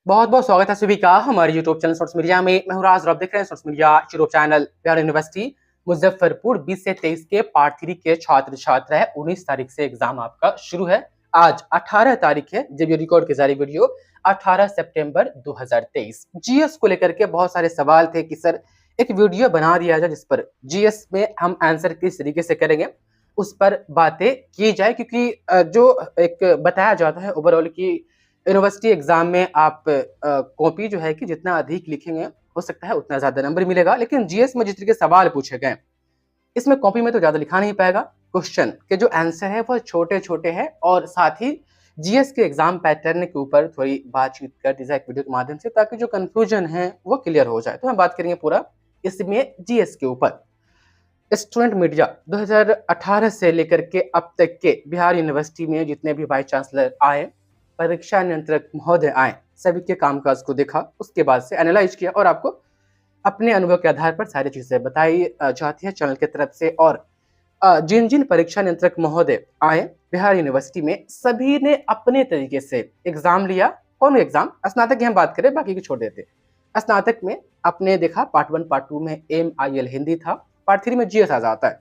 बहुत बहुत स्वागत है सभी का हमारे यूट्यूब चैनल सोर्स मीडिया में। मैं हूं राज और आप देख रहे हैं source media YouTube channel. Bihar university Muzaffarpur 20 से 23 के पार्ट 3 के छात्र छात्रा है। 19 तारीख से एग्जाम आपका शुरू है। आज 18 तारीख है जब ये रिकॉर्ड की जा रही वीडियो 18 सितंबर 2023। जीएस को लेकर के बहुत सारे सवाल थे कि सर एक वीडियो बना दिया जाए जिस पर जीएस में हम आंसर किस तरीके से करेंगे उस पर बातें की जाए, क्योंकि जो एक बताया जाता है ओवरऑल की यूनिवर्सिटी एग्जाम में आप कॉपी जो है कि जितना अधिक लिखेंगे हो सकता है उतना ज्यादा नंबर मिलेगा। लेकिन जीएस में जिस तरीके सवाल पूछे गए इसमें कॉपी में तो ज्यादा लिखा नहीं पाएगा। क्वेश्चन के जो आंसर है वो छोटे छोटे हैं और साथ ही जीएस के एग्जाम पैटर्न के ऊपर थोड़ी बातचीत कर दी जाए वीडियो के माध्यम से, ताकि जो कंफ्यूजन है वो क्लियर हो जाए। तो हम बात करेंगे पूरा इसमें जीएस के ऊपर। स्टूडेंट मीडिया 2018 से लेकर के अब तक के बिहार यूनिवर्सिटी में जितने भी वाइस चांसलर आए, परीक्षा नियंत्रक महोदय आए, सभी के कामकाज को देखा, उसके बाद से एनालाइज किया और आपको अपने अनुभव के आधार पर सारी चीजें बताई जाती है चैनल की तरफ से। और जिन जिन परीक्षा नियंत्रक महोदय आए बिहार यूनिवर्सिटी में, सभी ने अपने तरीके से एग्जाम लिया। कौन एग्जाम? स्नातक की हम बात करें, बाकी की छोड़ देते। स्नातक में आपने देखा पार्ट 1 पार्ट 2 में MIL हिंदी था, पार्ट 3 में जीएस आ जाता है।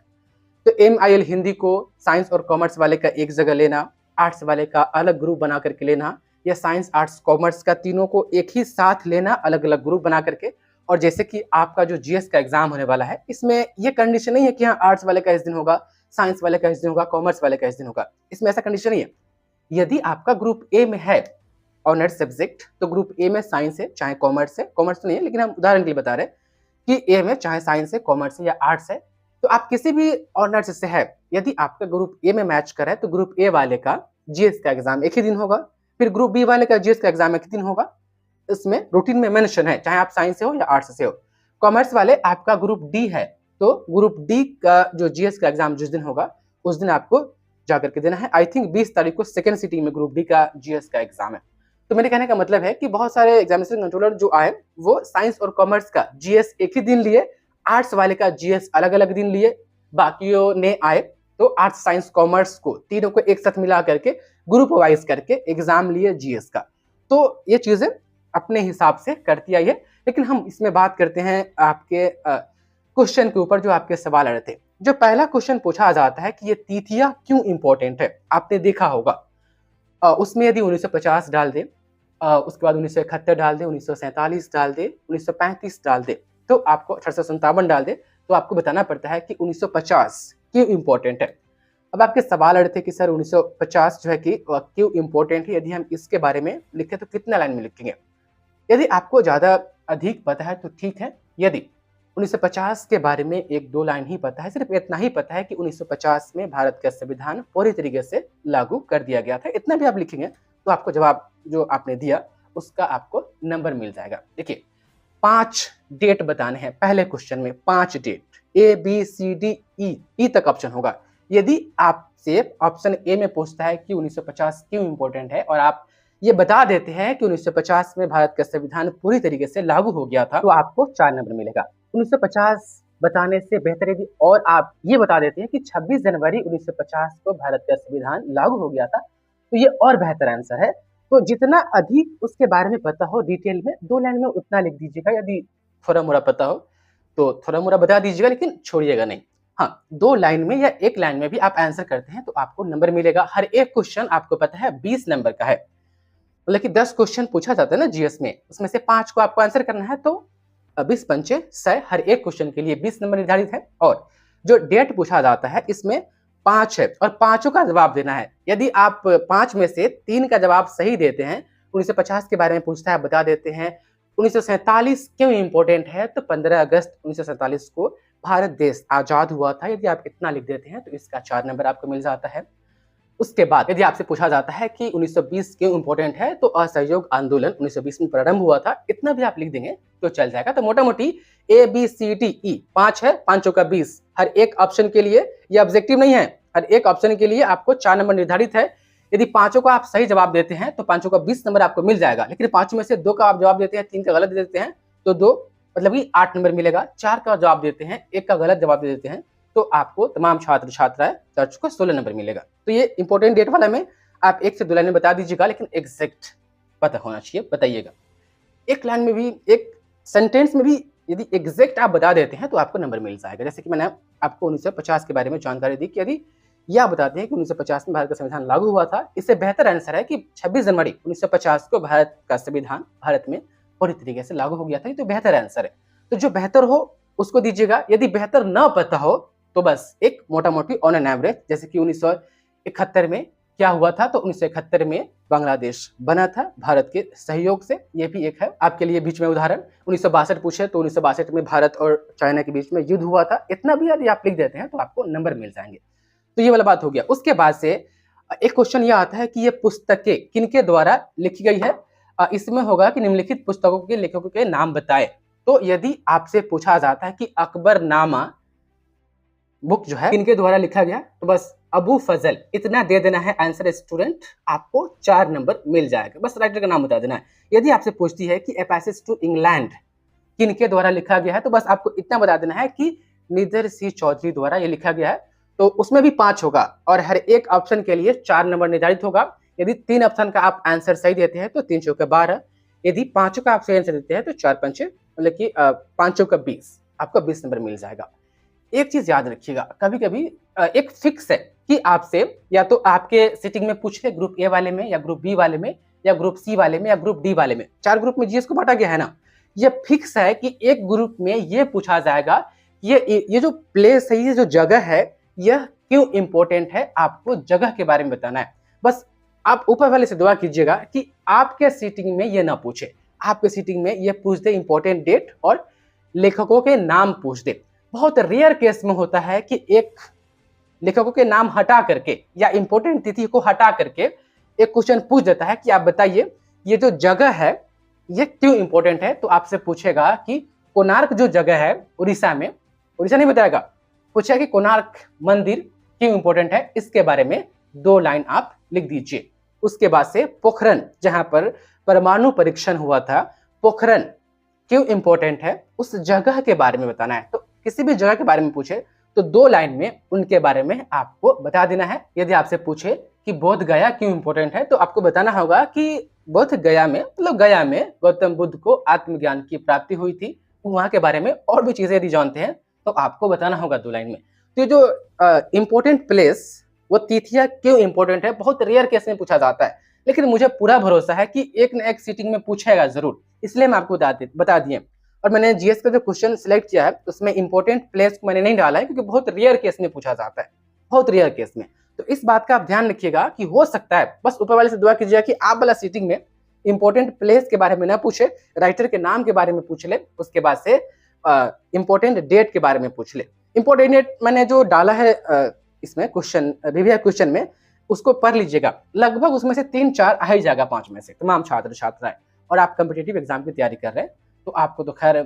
तो MIL हिंदी को साइंस और कॉमर्स वाले का एक जगह लेना, आर्ट्स वाले का अलग ग्रुप बना करके लेना, या साइंस आर्ट्स कॉमर्स का तीनों को एक ही साथ लेना अलग अलग ग्रुप बना करके। और जैसे कि आपका जो जीएस का एग्जाम होने वाला है इसमें ये कंडीशन नहीं है कि हाँ आर्ट्स वाले का इस दिन होगा, साइंस वाले का इस दिन होगा, कॉमर्स वाले का इस दिन होगा। इसमें ऐसा कंडीशन नहीं है। यदि आपका ग्रुप ए में है ऑनर्स सब्जेक्ट, तो ग्रुप ए में साइंस है चाहे कॉमर्स है, कॉमर्स तो नहीं है लेकिन हम उदाहरण के लिए बता रहे हैं कि ए में चाहे साइंस है, कॉमर्स है या आर्ट्स है, तो आप किसी भी ऑनर्स से है, यदि आपका ग्रुप ए में मैच कर रहा है तो ग्रुप ए वाले का जीएस का एग्जाम एक ही दिन होगा, फिर ग्रुप बी वाले का जीएस का एग्जाम एक ही दिन होगा। इसमें रूटीन में मेंशन है चाहे आप साइंस से हो या आर्ट्स से हो। कॉमर्स वाले आपका ग्रुप डी है तो ग्रुप डी का जो जीएस का एग्जाम जिस दिन होगा उस दिन आपको जाकर के देना है। आई थिंक 20 तारीख को सेकंड सिटी में ग्रुप डी का जीएस का एग्जाम है। तो मेरे कहने का मतलब है कि बहुत सारे एग्जामिनेशन कंट्रोलर जो आए वो साइंस और कॉमर्स का जीएस एक ही दिन लिए, आर्ट्स वाले का जीएस अलग अलग दिन लिए। बाकियों ने आए तो आर्ट्स साइंस कॉमर्स को तीनों को एक साथ मिला करके ग्रुप वाइज करके एग्जाम लिए जीएस का। तो ये चीजें अपने हिसाब से करती आई है। लेकिन हम इसमें बात करते हैं आपके क्वेश्चन के ऊपर जो आपके सवाल आ रहे थे। जो पहला क्वेश्चन पूछा जाता है कि ये तिथियां क्यों इंपॉर्टेंट है, आपने देखा होगा उसमें यदि 1950 डाल दे, उसके बाद 1971 डाल दे, 1947 डाल दे, 1935 डाल दे, तो आपको 1857 डाल दे, तो आपको बताना पड़ता है कि 1950 क्यों इंपॉर्टेंट है। अब आपके सवाल आ रहे थे कि सर 1950 जो है कि क्यों इंपॉर्टेंट है, यदि हम इसके बारे में लिखें तो कितने लाइन में लिखेंगे। यदि आपको ज्यादा अधिक पता है तो ठीक है, यदि 1950 के बारे में एक दो लाइन ही पता है, सिर्फ इतना ही पता है कि 1950 में भारत का संविधान पूरी तरीके से लागू कर दिया गया था, इतना भी आप लिखेंगे तो आपको जवाब जो आपने दिया उसका आपको नंबर मिल जाएगा। देखिए 5 डेट बताने हैं पहले क्वेश्चन में, 5 डेट ABCDE तक ऑप्शन होगा। यदि आपसे ऑप्शन ए में पूछता है कि 1950 क्यों इंपॉर्टेंट है और आप ये बता देते हैं कि 1950 में भारत का संविधान पूरी तरीके से लागू हो गया था, तो आपको 4 नंबर मिलेगा। 1950 बताने से बेहतर यदि और आप ये बता देते हैं कि 26 जनवरी 1950 को भारत का संविधान लागू हो गया था, तो ये और बेहतर आंसर है। तो जितना अधिक उसके बारे में पता हो डिटेल में 2 लाइन में उतना लिख दीजिएगा। यदि थोड़ा मोड़ा पता हो तो थोड़ा मोड़ा बता दीजिएगा, लेकिन छोड़िएगा नहीं। हाँ, 2 लाइन में या 1 लाइन में भी आप आंसर करते हैं तो आपको नंबर मिलेगा। हर एक क्वेश्चन आपको पता है 20 नंबर का है, मतलब कि 10 क्वेश्चन पूछा जाता है ना जीएस में, उसमें से 5 को आपको आंसर करना है, तो 20 पंचे 100, हर एक क्वेश्चन के लिए 20 नंबर निर्धारित है। और जो डेट पूछा जाता है इसमें 5 है और पांचों का जवाब देना है। यदि आप 5 में से 3 का जवाब सही देते हैं, 1950 के बारे में पूछता है बता देते हैं, 1947 क्यों इंपॉर्टेंट है, तो 15 अगस्त 1947 को भारत देश आजाद हुआ था, यदि आप इतना लिख देते हैं तो इसका 4 नंबर आपको मिल जाता है। उसके बाद यदि आपसे पूछा जाता है कि 1920 क्यों इंपॉर्टेंट है, तो असहयोग आंदोलन 1920 में प्रारंभ हुआ था, इतना भी आप लिख देंगे तो चल जाएगा। तो मोटा मोटी ABCDE 5 है, 5 का 20, हर एक ऑप्शन के लिए, ये ऑब्जेक्टिव नहीं है, हर एक ऑप्शन के लिए आपको 4 नंबर निर्धारित है। यदि 5 का आप सही जवाब देते हैं तो 5 का 20 नंबर आपको मिल जाएगा। लेकिन 5 में से 2 का आप जवाब देते हैं, 3 का गलत देते हैं तो 2 मतलब कि 8 नंबर मिलेगा। 4 का जवाब देते हैं, 1 का गलत जवाब दे देते हैं तो आपको तमाम छात्र छात्राएं चर्च को 16 नंबर मिलेगा। तो ये इंपॉर्टेंट डेट वाला में आप 1 से 2 लाइन में बता दीजिएगा, लेकिन एग्जैक्ट पता होना चाहिए, बताइएगा। एक लाइन में भी, एक सेंटेंस में भी यदि एग्जैक्ट आप बता देते हैं तो आपको नंबर मिल जाएगा। जैसे कि मैंने आपको 1950 के बारे में जानकारी दी कि यदि यह आप बताते हैं कि 1950 में भारत का संविधान लागू हुआ था, इससे बेहतर आंसर है कि 26 जनवरी 1950 को भारत का संविधान भारत में पूरी तरीके से लागू हो गया था। ये तो बेहतर आंसर है, तो जो बेहतर हो उसको दीजिएगा। यदि बेहतर ना पता हो तो बस एक मोटा मोटी ऑन एन एवरेज, जैसे कि 1971 में क्या हुआ था, तो 1971 में बांग्लादेश बना था भारत के सहयोग से। ये भी एक है आपके लिए बीच में उदाहरण। 1962 पूछे तो 1962 में भारत और चाइना के बीच में युद्ध हुआ था। इतना भी यदि आप लिख देते हैं तो आपको नंबर मिल जाएंगे। तो ये वाला बात हो गया। उसके बाद से एक क्वेश्चन यह आता है कि ये पुस्तकें किनके द्वारा लिखी गई है। इसमें होगा कि निम्नलिखित पुस्तकों के लेखकों के नाम बताए। तो यदि आपसे पूछा जाता है कि अकबरनामा बुक जो है किनके द्वारा लिखा गया, तो बस अबू फजल इतना दे देना है आंसर स्टूडेंट, आपको 4 नंबर मिल जाएगा। बस राइटर का नाम बता देना है। यदि आपसे पूछती है कि ए पैसेज टू इंग्लैंड किनके द्वारा लिखा गया है, तो बस आपको इतना बता देना है कि निदर सी चौधरी द्वारा ये लिखा गया है। तो उसमें भी 5 होगा और हर एक ऑप्शन के लिए 4 नंबर निर्धारित होगा। यदि 3 ऑप्शन का आप आंसर सही देते हैं तो 3 चौके 12, यदि 5 का आप सही आंसर देते हैं तो 4 पंचे मतलब कि 5 चौके 20, आपको 20 नंबर मिल जाएगा। एक चीज याद रखिएगा, कभी कभी एक फिक्स है कि आपसे या तो आपके सिटिंग में पूछ ले ग्रुप ए वाले में या ग्रुप बी वाले में या ग्रुप सी वाले में या ग्रुप डी वाले में, 4 ग्रुप में जीएस को बांटा गया है ना। ये फिक्स है कि एक ग्रुप में ये पूछा जाएगा ये जो प्लेस है, ये जो जगह है, यह क्यों इंपॉर्टेंट है, आपको जगह के बारे में बताना है। बस आप ऊपर वाले से दुआ कीजिएगा कि आपके सीटिंग में ये ना पूछे, आपके सीटिंग में ये पूछ दे इंपॉर्टेंट डेट और लेखकों के नाम पूछ दे। बहुत रेयर केस में होता है कि एक लेखकों के नाम हटा करके या इंपॉर्टेंट तिथि को हटा करके एक क्वेश्चन पूछ देता है कि आप बताइए ये जो जगह है ये क्यों इंपॉर्टेंट है। तो आपसे पूछेगा कि कोणार्क जो जगह है उड़ीसा में, उड़ीसा नहीं बताएगा, पूछेगा कि कोणार्क मंदिर क्यों इंपॉर्टेंट है, इसके बारे में 2 लाइन आप लिख दीजिए। उसके बाद से पोखरण जहां पर परमाणु परीक्षण हुआ था, पोखरण क्यों इंपॉर्टेंट है, उस जगह के बारे में बताना है। तो किसी भी जगह के बारे में पूछे तो 2 लाइन में उनके बारे में आपको बता देना है। यदि आपसे पूछे कि बोध गया क्यों इंपॉर्टेंट है, तो आपको बताना होगा कि बोध गया में मतलब गया में गौतम बुद्ध को आत्मज्ञान की प्राप्ति हुई थी। वहां के बारे में और भी चीजें यदि जानते हैं तो आपको बताना होगा 2 लाइन में। तो जो इंपॉर्टेंट प्लेस, वो तिथियां क्यों इंपॉर्टेंट है, बहुत रेयर केस में पूछा जाता है, लेकिन मुझे पूरा भरोसा है कि एक न एक सीटिंग में पूछेगा जरूर, इसलिए मैं आपको बता दिए। और मैंने जीएस का जो क्वेश्चन सिलेक्ट किया है उसमें इंपॉर्टेंट प्लेस को मैंने नहीं डाला है क्योंकि बहुत रेयर केस में पूछा जाता है, बहुत रेयर केस में। तो इस बात का आप ध्यान रखिएगा कि हो सकता है, बस ऊपर वाले से दुआ कीजिएगा कि आप वाला सीटिंग में इंपॉर्टेंट प्लेस के बारे में ना पूछे, राइटर के नाम के बारे में पूछ ले, उसके बाद से इंपॉर्टेंट डेट के बारे में पूछ ले। इंपॉर्टेंट डेट मैंने जो डाला है इसमें क्वेश्चन रिव्यू क्वेश्चन में, उसको पढ़ लीजिएगा। लगभग उसमें से 3-4 आ ही जाएगा 5 में से, तमाम छात्र छात्राएं। और आप कम्पिटेटिव एग्जाम की तैयारी कर रहे हैं तो आपको तो खैर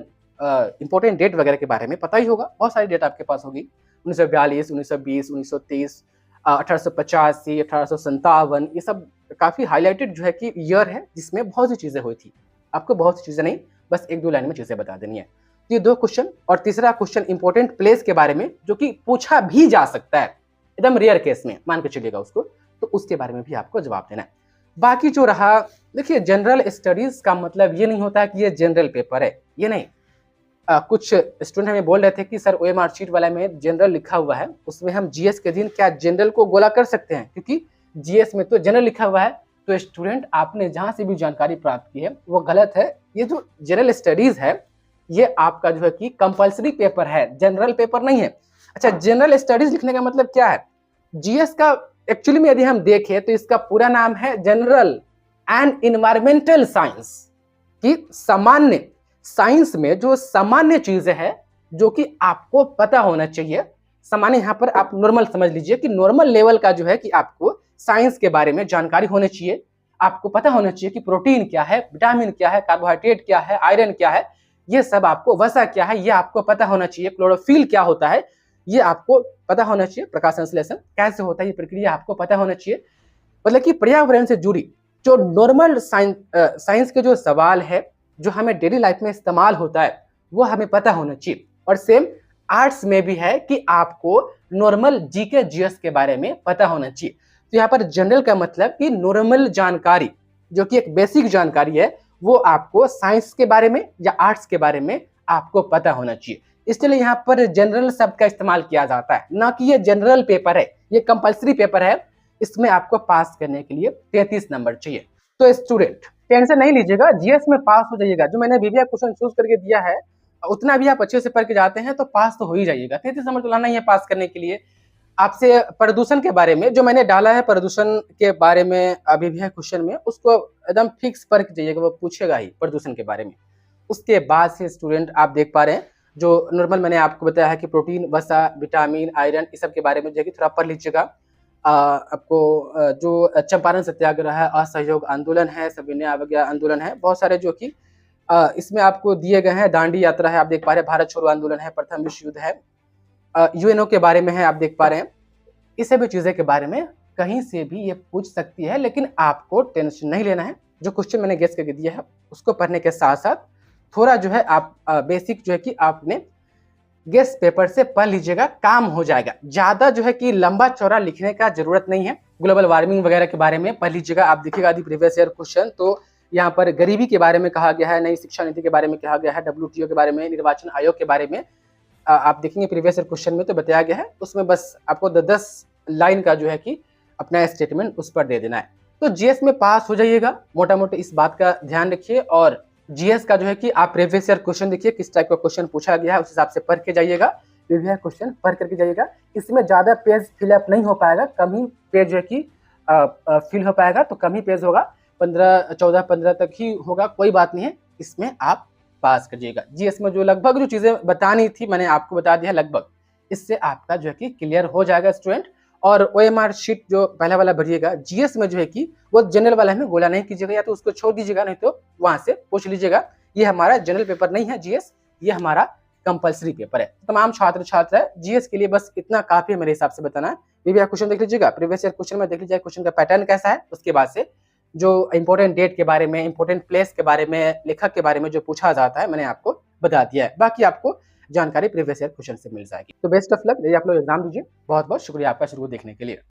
इंपॉर्टेंट डेट वगैरह के बारे में पता ही होगा। बहुत सारी डेट आपके पास होगी, 1942, 1920, 1930, 1885, 1857, ये सब काफी हाईलाइटेड जो है कि ईयर है जिसमें बहुत सी चीजें हुई थी। आपको बहुत सी चीजें नहीं, बस 1-2 लाइन में चीजें बता देनी है। तो ये 2 क्वेश्चन और तीसरा क्वेश्चन इंपॉर्टेंट प्लेस के बारे में जो कि पूछा भी जा सकता है एकदम रेयर केस में, मान के चलिएगा उसको, तो उसके बारे में भी आपको जवाब देना है। बाकी जो रहा, देखिए जनरल स्टडीज का मतलब ये नहीं होता कि ये जनरल पेपर है, ये नहीं। कुछ स्टूडेंट हमें बोल रहे थे कि सर ओएमआर शीट वाला में जनरल लिखा हुआ है, उसमें हम जीएस के दिन क्या जनरल को गोला कर सकते हैं, क्योंकि जीएस में तो जनरल लिखा हुआ है। तो स्टूडेंट आपने जहां से भी जानकारी प्राप्त की है वो गलत है। ये जो जनरल स्टडीज है ये आपका जो है कि कंपल्सरी पेपर है, जनरल पेपर नहीं है। अच्छा, जनरल स्टडीज लिखने का मतलब क्या है? जीएस का एक्चुअली में यदि हम देखें तो इसका पूरा नाम है जनरल एंड इन्वायरमेंटल साइंस, कि सामान्य साइंस में जो सामान्य चीजें हैं जो कि आपको पता होना चाहिए। सामान्य यहाँ पर आप नॉर्मल समझ लीजिए कि नॉर्मल लेवल का जो है कि आपको साइंस के बारे में जानकारी होनी चाहिए। आपको पता होना चाहिए कि प्रोटीन क्या है, विटामिन क्या है, कार्बोहाइड्रेट क्या है, आयरन क्या है, ये सब आपको, वसा क्या है ये आपको पता होना चाहिए, क्लोरोफिल क्या होता है ये आपको पता होना चाहिए, प्रकाश संश्लेषण कैसे होता है ये प्रक्रिया आपको पता होना चाहिए। मतलब कि पर्यावरण से जुड़ी जो नॉर्मल साइंस के जो सवाल है जो हमें डेली लाइफ में इस्तेमाल होता है वो हमें पता होना चाहिए। और सेम आर्ट्स में भी है कि आपको नॉर्मल जीके जीएस के बारे में पता होना चाहिए। तो यहाँ पर जनरल का मतलब कि नॉर्मल जानकारी जो कि एक बेसिक जानकारी है वो आपको साइंस के बारे में या आर्ट्स के बारे में आपको पता होना चाहिए। इसलिए यहाँ पर जनरल शब्द का इस्तेमाल किया जाता है, ना कि ये जनरल पेपर है, ये कंपल्सरी पेपर है। इसमें आपको पास करने के लिए 33 नंबर चाहिए। तो स्टूडेंट टेंशन नहीं लीजिएगा, जीएस में पास हो जाइएगा। जो मैंने बीबीए क्वेश्चन चूज करके दिया है उतना भी आप अच्छे से पढ़ के जाते हैं तो पास तो हो ही जाइएगा। 33 नंबर तो लाना ही है पास करने के लिए। आपसे प्रदूषण के बारे में जो मैंने डाला है, प्रदूषण के बारे में अभी भी है क्वेश्चन में, उसको एकदम फिक्स पढ़ के जाइएगा, वो पूछेगा ही प्रदूषण के बारे में। उसके बाद से स्टूडेंट आप देख पा रहे हैं जो नॉर्मल मैंने आपको बताया है कि प्रोटीन, वसा, विटामिन, आयरन, इस सब के बारे में जो है कि थोड़ा पढ़ लीजिएगा। आपको जो चंपारण सत्याग्रह है, असहयोग आंदोलन है, सविनय अवज्ञा आंदोलन है, बहुत सारे जो कि इसमें आपको दिए गए हैं। दांडी यात्रा है, आप देख पा रहे हैं, भारत छोड़ो आंदोलन है, प्रथम विश्व युद्ध है, यूएनओ के बारे में है, आप देख पा रहे हैं। इस सभी चीजें के बारे में कहीं से भी ये पूछ सकती है, लेकिन आपको टेंशन नहीं लेना है। जो क्वेश्चन मैंने गेस करके दिया है उसको पढ़ने के साथ साथ थोड़ा जो है आप बेसिक जो है कि आपने गेस पेपर से पढ़ लीजिएगा, काम हो जाएगा। ज्यादा जो है कि लंबा चौड़ा लिखने का जरूरत नहीं है। ग्लोबल वार्मिंग वगैरह के बारे में पढ़ लीजिएगा, आप देखिएगा आदि प्रीवियस ईयर क्वेश्चन। तो यहाँ पर गरीबी के बारे में कहा गया है, नई शिक्षा नीति के बारे में कहा गया है, WTO के बारे में, निर्वाचन आयोग के बारे में आप देखेंगे प्रीवियस ईयर क्वेश्चन में तो बताया गया है। उसमें बस आपको 10 लाइन का जो है कि अपना स्टेटमेंट उस पर दे देना है। तो जीएस में पास हो जाइएगा, मोटा मोटा इस बात का ध्यान रखिए। और जीएस का जो है कि आप प्रीवियस ईयर क्वेश्चन देखिए किस टाइप का क्वेश्चन पूछा गया है, उस हिसाब से पढ़ के जाइएगा, प्रीवियस ईयर क्वेश्चन पढ़ करके जाइएगा। इसमें ज्यादा पेज फिलअप नहीं हो पाएगा, कम ही पेज जो है कि फिल हो पाएगा, तो कम ही पेज होगा, 14-15 तक ही होगा, कोई बात नहीं है। इसमें आप पास करिएगा। जीएस में जो लगभग जो चीजें बतानी थी मैंने आपको बता दिया लगभग, इससे आपका जो है कि क्लियर हो जाएगा स्टूडेंट। और ओएमआर शीट जो पहला वाला भरिएगा जीएस में जो है कि वो जनरल वाला में गोला नहीं कीजिएगा, या तो उसको छोड़ दीजिएगा, नहीं तो वहां से पूछ लीजिएगा। ये हमारा जनरल पेपर नहीं है जीएस, ये हमारा कंपल्सरी पेपर है। तमाम छात्र छात्रा है, जीएस के लिए बस इतना काफी है मेरे हिसाब से बताना है। प्रीवियस क्वेश्चन देख लीजिएगा, प्रीवियस ईयर क्वेश्चन में देख लीजिएगा क्वेश्चन का पैटर्न कैसा है। उसके बाद से जो इंपॉर्टेंट डेट के बारे में, इंपॉर्टेंट प्लेस के बारे में, लेखक के बारे में जो पूछा जाता है मैंने आपको बता दिया है। बाकी आपको जानकारी प्रीवियस ईयर क्वेश्चन से मिल जाएगी। तो बेस्ट ऑफ लक, आप लोग एग्जाम दीजिए। बहुत बहुत शुक्रिया आपका शुरू देखने के लिए।